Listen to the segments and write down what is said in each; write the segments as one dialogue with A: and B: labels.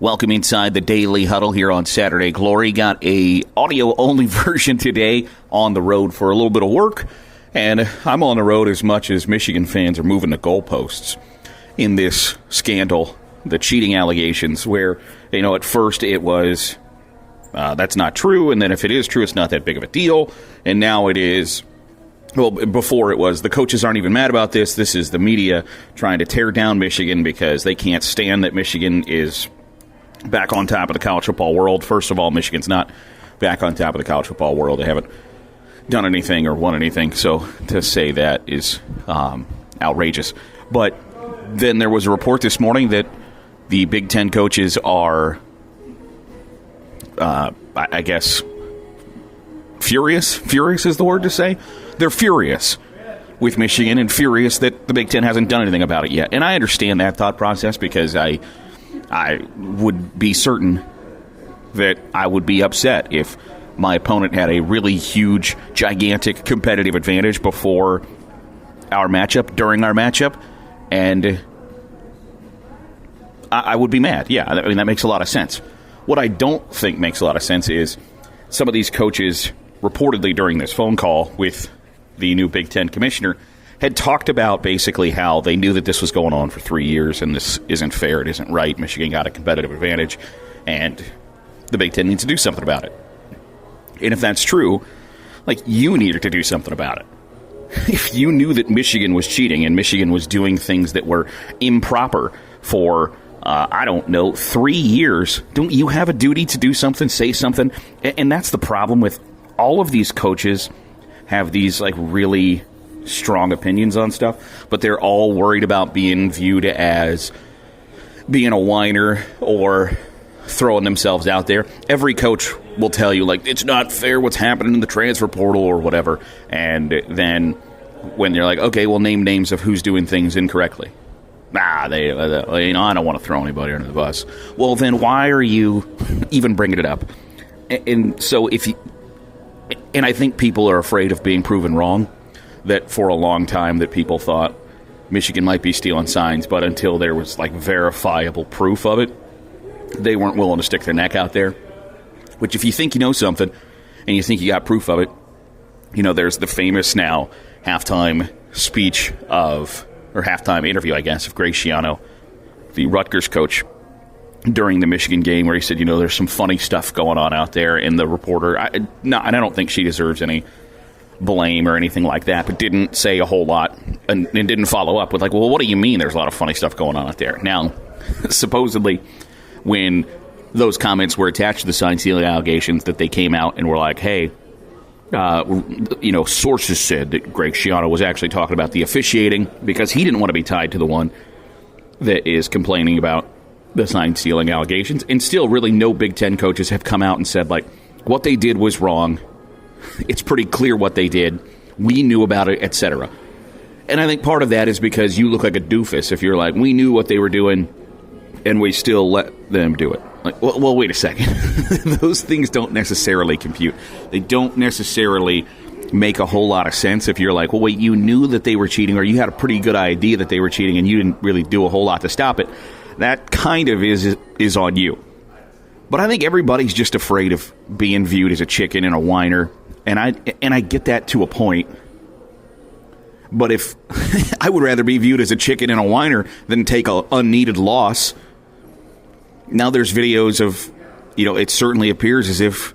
A: Welcome inside the Daily Huddle here on Saturday Glory. Got a audio-only version today, on the road for a little bit of work. And I'm on the road as much as Michigan fans are moving the goalposts in this scandal, the cheating allegations, where, at first it was, that's not true, and then if it is true, it's not that big of a deal. And now it is, well, before it was, the coaches aren't even mad about this. This is the media trying to tear down Michigan because they can't stand that Michigan is back on top of the college football world. First of all, Michigan's not back on top of the college football world. They haven't done anything or won anything, so to say that is outrageous. But then there was a report this morning that the Big Ten coaches are, I guess, furious. Furious is the word to say. They're furious with Michigan and furious that the Big Ten hasn't done anything about it yet. And I understand that thought process because I would be certain that I would be upset if my opponent had a really huge, gigantic competitive advantage before our matchup, during our matchup, and I would be mad. Yeah, I mean, that makes a lot of sense. What I don't think makes a lot of sense is some of these coaches, reportedly during this phone call with the new Big Ten commissioner, had talked about basically how they knew that this was going on for 3 years and this isn't fair, it isn't right, Michigan got a competitive advantage, and the Big Ten needs to do something about it. And if that's true, you needed to do something about it. If you knew that Michigan was cheating and Michigan was doing things that were improper for, 3 years, don't you have a duty to do something, say something? And that's the problem with all of these coaches have these, really strong opinions on stuff, but they're all worried about being viewed as being a whiner or throwing themselves out there. Every coach will tell you, it's not fair what's happening in the transfer portal or whatever. And then when you're like, okay, well, name names of who's doing things incorrectly. I don't want to throw anybody under the bus. Well, then why are you even bringing it up? And so and I think people are afraid of being proven wrong, that for a long time that people thought Michigan might be stealing signs, but until there was verifiable proof of it, they weren't willing to stick their neck out there. Which, if you think you know something and you think you got proof of it, there's the famous now halftime speech or halftime interview, I guess, of Greg Schiano, the Rutgers coach, during the Michigan game, where he said, there's some funny stuff going on out there, and the reporter, and I don't think she deserves any blame or anything like that, but didn't say a whole lot and didn't follow up with well, what do you mean there's a lot of funny stuff going on out there? Now, supposedly, when those comments were attached to the sign stealing allegations, that they came out and were like, hey, sources said that Greg Schiano was actually talking about the officiating because he didn't want to be tied to the one that is complaining about the sign stealing allegations. And still, really, no Big Ten coaches have come out and said, what they did was wrong. It's pretty clear what they did. We knew about it, etc. And I think part of that is because you look like a doofus if you're we knew what they were doing and we still let them do it. Well, wait a second. Those things don't necessarily compute. They don't necessarily make a whole lot of sense if you're well, wait, you knew that they were cheating, or you had a pretty good idea that they were cheating and you didn't really do a whole lot to stop it. That kind of is on you. But I think everybody's just afraid of being viewed as a chicken and a whiner, and I get that to a point. But if I would rather be viewed as a chicken and a whiner than take an unneeded loss. Now there's videos of, it certainly appears as if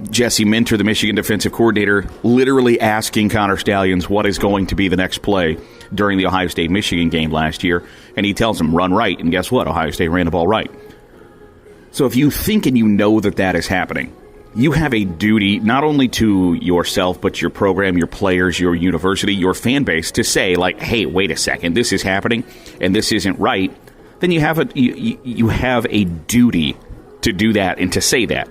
A: Jesse Minter, the Michigan defensive coordinator, literally asking Connor Stallions what is going to be the next play during the Ohio State-Michigan game last year, and he tells him, run right, and guess what? Ohio State ran the ball right. So if you think and you know that is happening, you have a duty not only to yourself, but your program, your players, your university, your fan base to say, hey, wait a second, this is happening, and this isn't right. Then you have a duty to do that and to say that.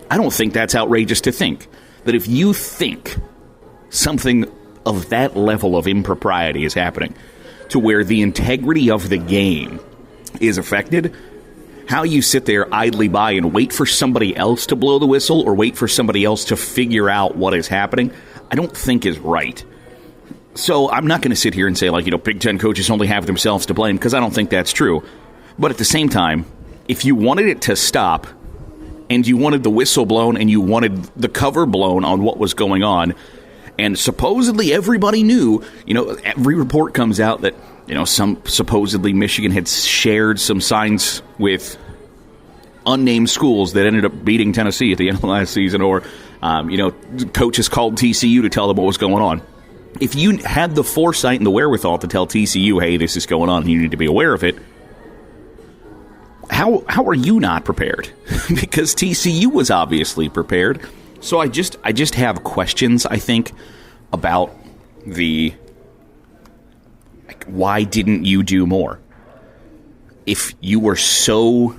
A: I don't think that's outrageous to think that if you think something of that level of impropriety is happening to where the integrity of the game is affected, how you sit there idly by and wait for somebody else to blow the whistle or wait for somebody else to figure out what is happening, I don't think is right. So I'm not going to sit here and say, Big Ten coaches only have themselves to blame, because I don't think that's true. But at the same time, if you wanted it to stop and you wanted the whistle blown and you wanted the cover blown on what was going on, and supposedly everybody knew, every report comes out that, some supposedly Michigan had shared some signs with unnamed schools that ended up beating Tennessee at the end of last season, or, coaches called TCU to tell them what was going on. If you had the foresight and the wherewithal to tell TCU, hey, this is going on and you need to be aware of it, how are you not prepared? Because TCU was obviously prepared. So I just have questions, I think, about why didn't you do more? If you were so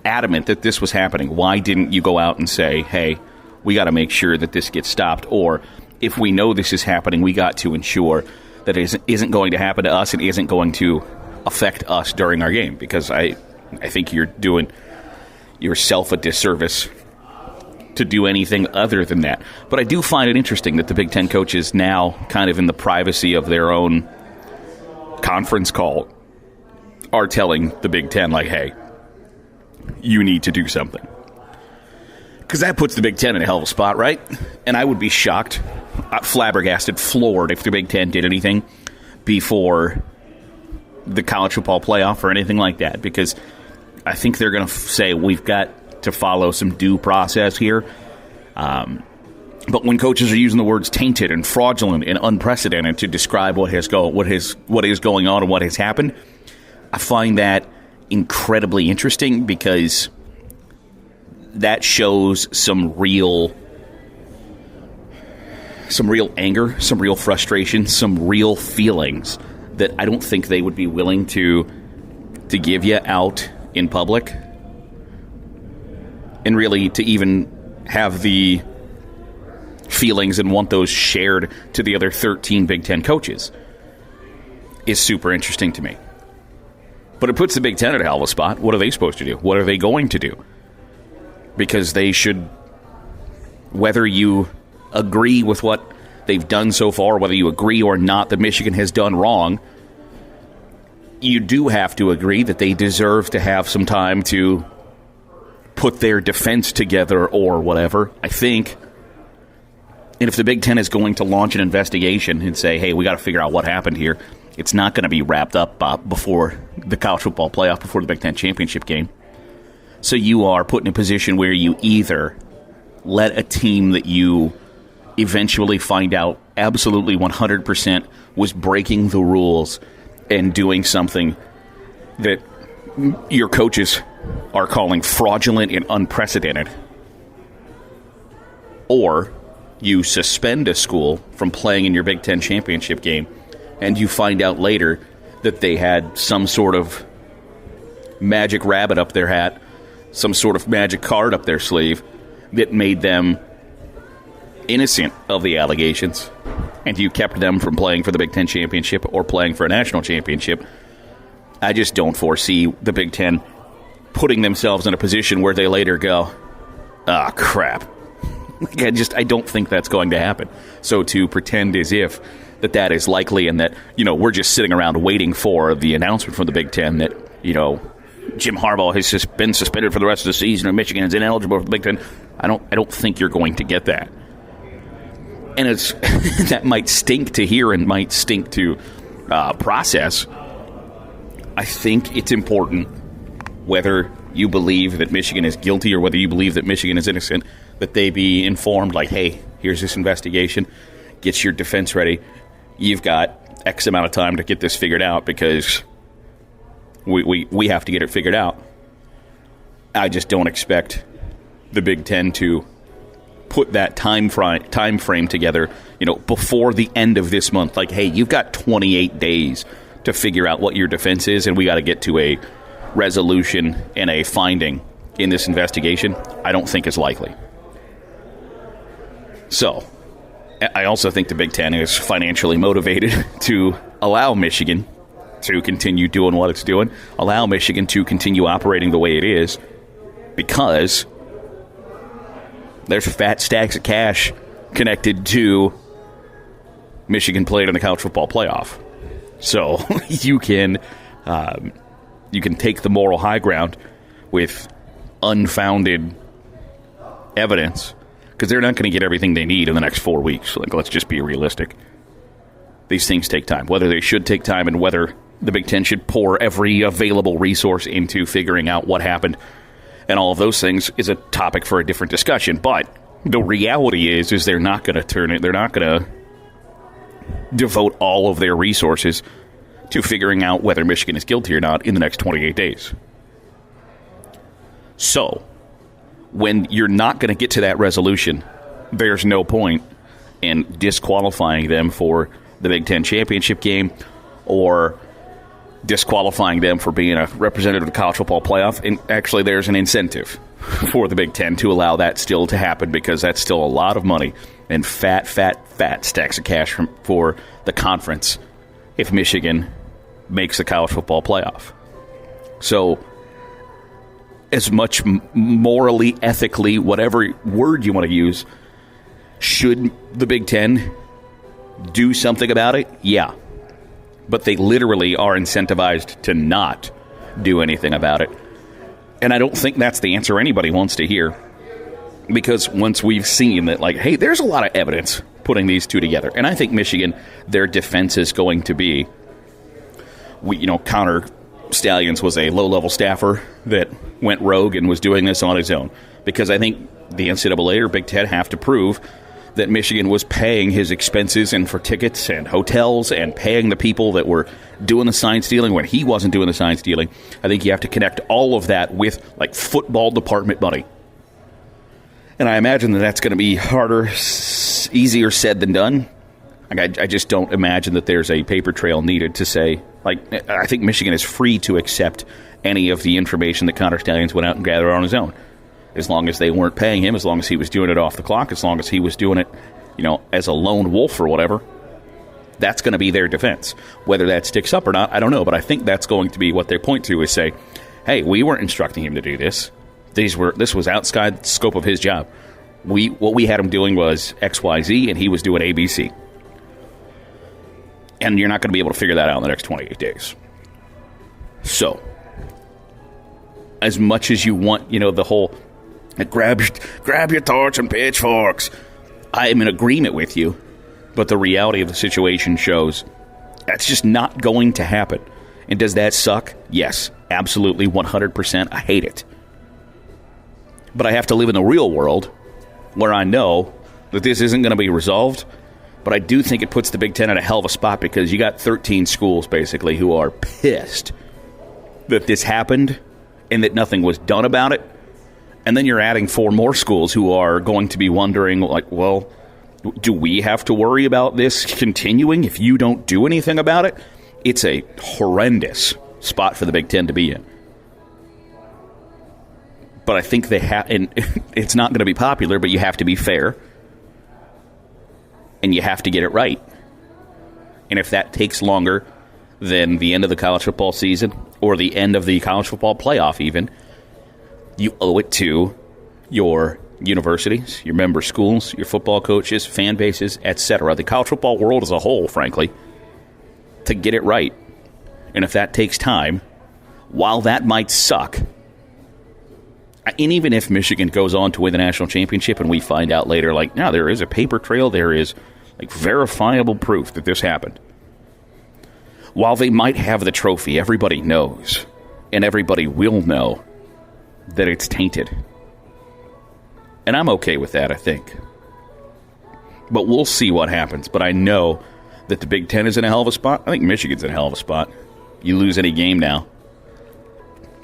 A: adamant that this was happening, why didn't you go out and say, hey, we got to make sure that this gets stopped? Or if we know this is happening, we got to ensure that it isn't going to happen to us and isn't going to affect us during our game. Because I think you're doing yourself a disservice to do anything other than that. But I do find it interesting that the Big Ten coaches now, kind of in the privacy of their own conference call, are telling the Big Ten, like, hey, you need to do something. Because that puts the Big Ten in a hell of a spot, right? And I would be shocked, flabbergasted, floored if the Big Ten did anything before the college football playoff or anything like that. Because I think they're going to say we've got to follow some due process here. But when coaches are using the words tainted and fraudulent and unprecedented to describe what is going on and what has happened, I find that incredibly interesting, because that shows some real anger, some real frustration, some real feelings that I don't think they would be willing to give you out in public, and really to even have the feelings and want those shared to the other 13 Big Ten coaches is super interesting to me. But it puts the Big Ten at a hell of a spot. What are they supposed to do? What are they going to do? Because they should, whether you agree with what they've done so far, whether you agree or not that Michigan has done wrong, you do have to agree that they deserve to have some time to put their defense together or whatever, I think. And if the Big Ten is going to launch an investigation and say, hey, we got to figure out what happened here, it's not going to be wrapped up before the college football playoff, before the Big Ten championship game. So you are put in a position where you either let a team that you eventually find out absolutely 100% was breaking the rules and doing something that your coaches are calling fraudulent and unprecedented, or you suspend a school from playing in your Big Ten championship game and you find out later that they had some sort of magic rabbit up their hat, some sort of magic card up their sleeve that made them innocent of the allegations, and you kept them from playing for the Big Ten championship or playing for a national championship. I just don't foresee the Big Ten putting themselves in a position where they later go, ah, crap. I don't think that's going to happen. So to pretend as if that is likely and that, we're just sitting around waiting for the announcement from the Big Ten that, Jim Harbaugh has just been suspended for the rest of the season and Michigan is ineligible for the Big Ten, I don't think you're going to get that. And it's that might stink to hear and might stink to process. I think it's important, whether you believe that Michigan is guilty or whether you believe that Michigan is innocent, that they be informed, like, hey, here's this investigation, get your defense ready. You've got X amount of time to get this figured out because we have to get it figured out. I just don't expect the Big Ten to put that time frame together, before the end of this month. Like, hey, you've got 28 days to figure out what your defense is, and we got to get to a resolution and a finding in this investigation. I don't think it's likely. So, I also think the Big Ten is financially motivated to allow Michigan to continue doing what it's doing, allow Michigan to continue operating the way it is, because there's fat stacks of cash connected to Michigan playing in the college football playoff. So you can take the moral high ground with unfounded evidence, because they're not going to get everything they need in the next 4 weeks. Like, let's just be realistic. These things take time. Whether they should take time and whether the Big Ten should pour every available resource into figuring out what happened and all of those things is a topic for a different discussion. But the reality is they're not going to turn it. They're not going to devote all of their resources to figuring out whether Michigan is guilty or not in the next 28 days. So, when you're not going to get to that resolution, there's no point in disqualifying them for the Big Ten championship game or disqualifying them for being a representative of the college football playoff. And actually, there's an incentive for the Big Ten to allow that still to happen, because that's still a lot of money and fat stacks of cash for the conference if Michigan makes the college football playoff. So, as much morally, ethically, whatever word you want to use, should the Big Ten do something about it? Yeah. But they literally are incentivized to not do anything about it. And I don't think that's the answer anybody wants to hear. Because once we've seen that, like, hey, there's a lot of evidence putting these two together. And I think Michigan, their defense is going to be, Connor Stallions was a low-level staffer that went rogue and was doing this on his own. Because I think the NCAA or Big Ten have to prove that Michigan was paying his expenses and for tickets and hotels and paying the people that were doing the sign stealing when he wasn't doing the sign stealing. I think you have to connect all of that with, like, football department money. And I imagine that that's going to be easier said than done. I just don't imagine that there's a paper trail needed to say, like, I think Michigan is free to accept any of the information that Connor Stallions went out and gathered on his own. As long as they weren't paying him, as long as he was doing it off the clock, as long as he was doing it, as a lone wolf or whatever, that's going to be their defense. Whether that sticks up or not, I don't know. But I think that's going to be what they point to, is say, hey, we weren't instructing him to do this. This was outside the scope of his job. What we had him doing was X, Y, Z, and he was doing A, B, C. And you're not going to be able to figure that out in the next 28 days. So, as much as you want, the whole grab your torch and pitchforks, I am in agreement with you, but the reality of the situation shows that's just not going to happen. And does that suck? Yes, absolutely, 100%. I hate it. But I have to live in the real world where I know that this isn't going to be resolved. But I do think it puts the Big Ten in a hell of a spot, because you got 13 schools, basically, who are pissed that this happened and that nothing was done about it. And then you're adding 4 more schools who are going to be wondering, like, well, do we have to worry about this continuing if you don't do anything about it? It's a horrendous spot for the Big Ten to be in. But I think they have, and it's not going to be popular, but you have to be fair. And you have to get it right. And if that takes longer than the end of the college football season or the end of the college football playoff even, you owe it to your universities, your member schools, your football coaches, fan bases, etc., the college football world as a whole, frankly, to get it right. And if that takes time, while that might suck, and even if Michigan goes on to win the national championship and we find out later, like, no, there is a paper trail, there is, like, verifiable proof that this happened. While they might have the trophy, everybody knows, and everybody will know, that it's tainted. And I'm okay with that, I think. But we'll see what happens. But I know that the Big Ten is in a hell of a spot. I think Michigan's in a hell of a spot. You lose any game now,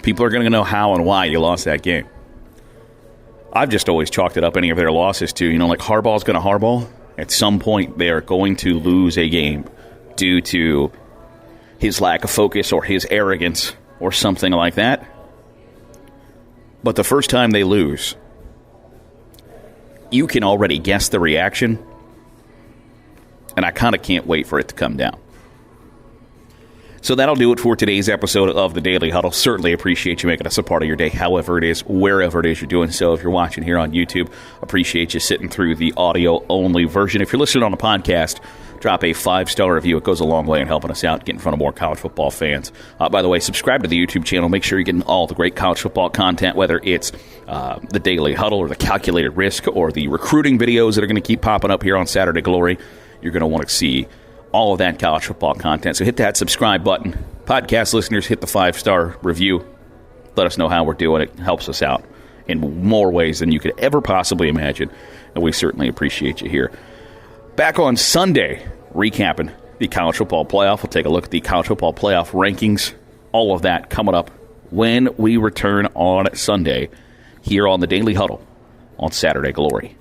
A: people are going to know how and why you lost that game. I've just always chalked it up, any of their losses, to, like, Harbaugh's going to hardball. At some point, they are going to lose a game due to his lack of focus or his arrogance or something like that. But the first time they lose, you can already guess the reaction, and I kind of can't wait for it to come down. So that'll do it for today's episode of the Daily Huddle. Certainly appreciate you making us a part of your day, however it is, wherever it is you're doing so. If you're watching here on YouTube, appreciate you sitting through the audio-only version. If you're listening on a podcast, drop a 5-star review. It goes a long way in helping us out, get in front of more college football fans. By the way, subscribe to the YouTube channel. Make sure you're getting all the great college football content, whether it's the Daily Huddle or the Calculated Risk or the recruiting videos that are going to keep popping up here on Saturday Glory. You're going to want to see all of that college football content. So hit that subscribe button. Podcast listeners, hit the 5-star review. Let us know how we're doing. It helps us out in more ways than you could ever possibly imagine. And we certainly appreciate you here. Back on Sunday, recapping the college football playoff. We'll take a look at the college football playoff rankings. All of that coming up when we return on Sunday here on the Daily Huddle on Saturday Glory.